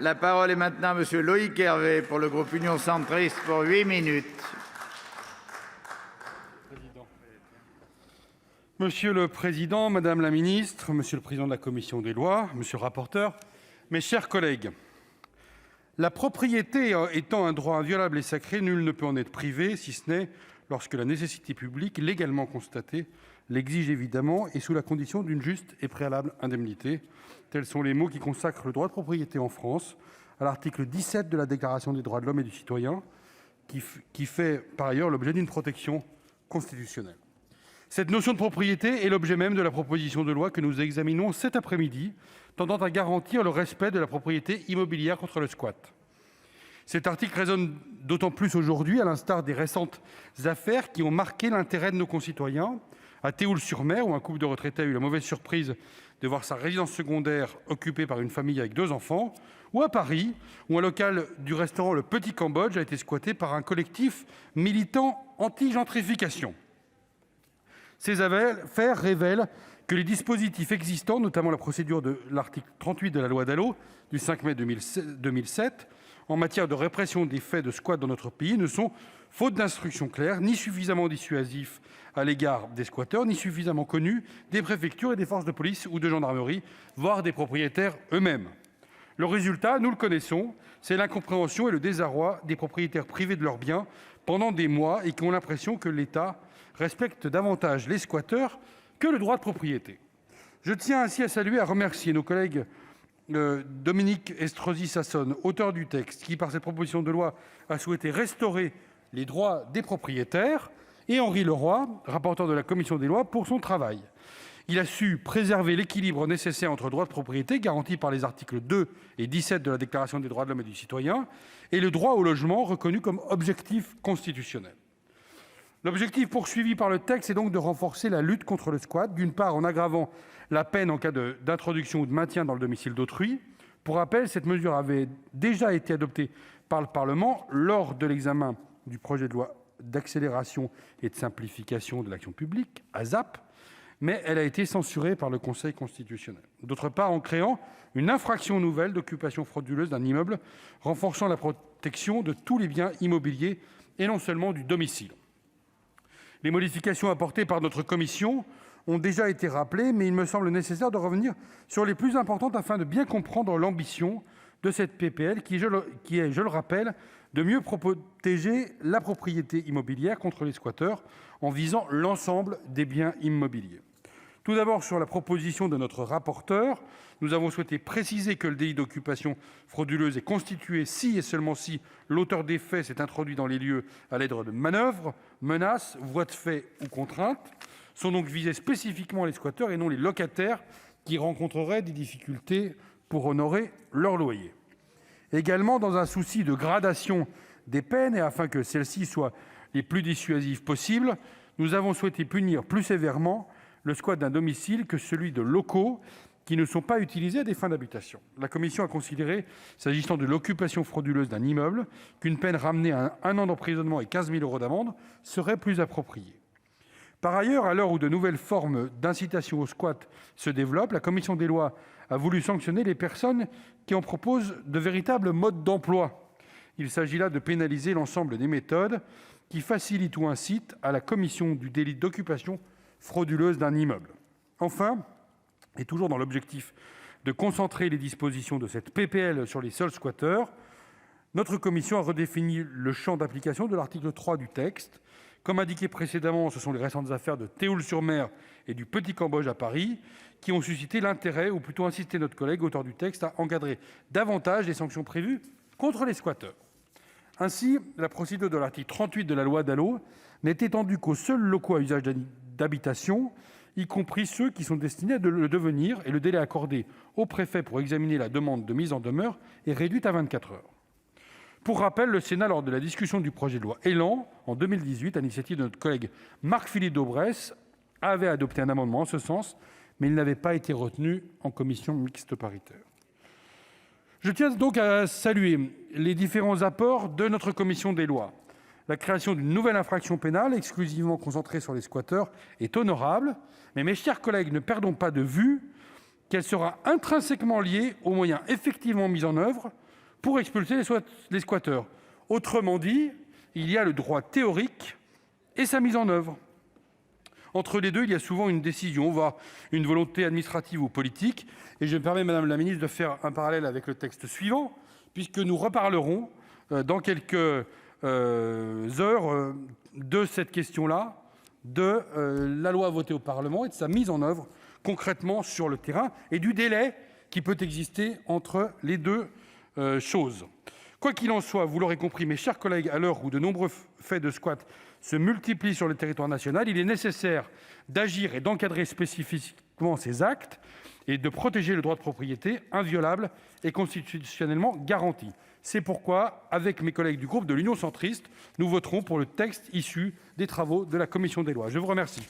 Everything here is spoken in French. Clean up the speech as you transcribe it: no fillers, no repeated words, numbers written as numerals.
La parole est maintenant à monsieur Loïc Hervé pour le groupe Union centriste pour 8 minutes. Monsieur le président, madame la ministre, monsieur le président de la commission des lois, monsieur le rapporteur, mes chers collègues, la propriété étant un droit inviolable et sacré, nul ne peut en être privé, si ce n'est lorsque la nécessité publique, légalement constatée, l'exige évidemment et sous la condition d'une juste et préalable indemnité. Tels sont les mots qui consacrent le droit de propriété en France à l'article 17 de la Déclaration des droits de l'homme et du citoyen, qui fait par ailleurs l'objet d'une protection constitutionnelle. Cette notion de propriété est l'objet même de la proposition de loi que nous examinons cet après-midi, tendant à garantir le respect de la propriété immobilière contre le squat. Cet article résonne d'autant plus aujourd'hui, à l'instar des récentes affaires qui ont marqué l'intérêt de nos concitoyens. À Théoul-sur-Mer, où un couple de retraités a eu la mauvaise surprise de voir sa résidence secondaire occupée par une famille avec 2 enfants, ou à Paris, où un local du restaurant Le Petit Cambodge a été squatté par un collectif militant anti-gentrification. Ces affaires révèlent que les dispositifs existants, notamment la procédure de l'article 38 de la loi Dalo du 5 mai 2007, en matière de répression des faits de squat dans notre pays, ne sont, faute d'instructions claires, ni suffisamment dissuasifs à l'égard des squatteurs, ni suffisamment connus des préfectures et des forces de police ou de gendarmerie, voire des propriétaires eux-mêmes. Le résultat, nous le connaissons, c'est l'incompréhension et le désarroi des propriétaires privés de leurs biens pendant des mois et qui ont l'impression que l'État respecte davantage les squatteurs que le droit de propriété. Je tiens ainsi à saluer et à remercier nos collègues Dominique Estrosi Sassone, auteur du texte, qui, par cette proposition de loi, a souhaité restaurer les droits des propriétaires, et Henri Leroy, rapporteur de la commission des lois, pour son travail. Il a su préserver l'équilibre nécessaire entre le droit de propriété, garanti par les articles 2 et 17 de la Déclaration des droits de l'homme et du citoyen, et le droit au logement, reconnu comme objectif constitutionnel. L'objectif poursuivi par le texte est donc de renforcer la lutte contre le squat, d'une part en aggravant la peine en cas d'introduction ou de maintien dans le domicile d'autrui. Pour rappel, cette mesure avait déjà été adoptée par le Parlement lors de l'examen du projet de loi d'accélération et de simplification de l'action publique, ASAP, mais elle a été censurée par le Conseil constitutionnel. D'autre part, en créant une infraction nouvelle d'occupation frauduleuse d'un immeuble, renforçant la protection de tous les biens immobiliers et non seulement du domicile. Les modifications apportées par notre commission ont déjà été rappelées, mais il me semble nécessaire de revenir sur les plus importantes afin de bien comprendre l'ambition de cette PPL qui est, je le rappelle, de mieux protéger la propriété immobilière contre les squatteurs en visant l'ensemble des biens immobiliers. Tout d'abord, sur la proposition de notre rapporteur, nous avons souhaité préciser que le délit d'occupation frauduleuse est constitué si et seulement si l'auteur des faits s'est introduit dans les lieux à l'aide de manœuvres, menaces, voies de fait ou contraintes. Sont donc visés spécifiquement les squatteurs et non les locataires qui rencontreraient des difficultés pour honorer leur loyer. Également, dans un souci de gradation des peines et afin que celles-ci soient les plus dissuasives possibles, nous avons souhaité punir plus sévèrement le squat d'un domicile que celui de locaux qui ne sont pas utilisés à des fins d'habitation. La commission a considéré, s'agissant de l'occupation frauduleuse d'un immeuble, qu'une peine ramenée à 1 an d'emprisonnement et 15 000 € d'amende serait plus appropriée. Par ailleurs, à l'heure où de nouvelles formes d'incitation au squat se développent, la commission des lois a voulu sanctionner les personnes qui en proposent de véritables modes d'emploi. Il s'agit là de pénaliser l'ensemble des méthodes qui facilitent ou incitent à la commission du délit d'occupation frauduleuse d'un immeuble. Enfin, et toujours dans l'objectif de concentrer les dispositions de cette PPL sur les seuls squatteurs, notre commission a redéfini le champ d'application de l'article 3 du texte. Comme indiqué précédemment, ce sont les récentes affaires de Théoul-sur-Mer et du Petit Cambodge à Paris qui ont suscité l'intérêt, ou plutôt incité notre collègue auteur du texte à encadrer davantage les sanctions prévues contre les squatteurs. Ainsi, la procédure de l'article 38 de la loi Dalo n'est étendue qu'aux seuls locaux à usage d'habitation, y compris ceux qui sont destinés à le devenir, et le délai accordé au préfet pour examiner la demande de mise en demeure est réduit à 24 heures. Pour rappel, le Sénat, lors de la discussion du projet de loi ÉLAN, en 2018, à l'initiative de notre collègue Marc-Philippe Daubresse, avait adopté un amendement en ce sens, mais il n'avait pas été retenu en commission mixte paritaire. Je tiens donc à saluer les différents apports de notre commission des lois. La création d'une nouvelle infraction pénale exclusivement concentrée sur les squatteurs est honorable, mais mes chers collègues, ne perdons pas de vue qu'elle sera intrinsèquement liée aux moyens effectivement mis en œuvre pour expulser les squatteurs. Autrement dit, il y a le droit théorique et sa mise en œuvre. Entre les deux, il y a souvent une décision, voire une volonté administrative ou politique. Et je me permets, Madame la Ministre, de faire un parallèle avec le texte suivant, puisque nous reparlerons dans quelques heures de cette question-là, de la loi votée au Parlement et de sa mise en œuvre concrètement sur le terrain, et du délai qui peut exister entre les deux choses. Quoi qu'il en soit, vous l'aurez compris, mes chers collègues, à l'heure où de nombreux faits de squat se multiplient sur le territoire national, il est nécessaire d'agir et d'encadrer spécifiquement ces actes et de protéger le droit de propriété inviolable et constitutionnellement garanti. C'est pourquoi, avec mes collègues du groupe de l'Union centriste, nous voterons pour le texte issu des travaux de la commission des lois. Je vous remercie.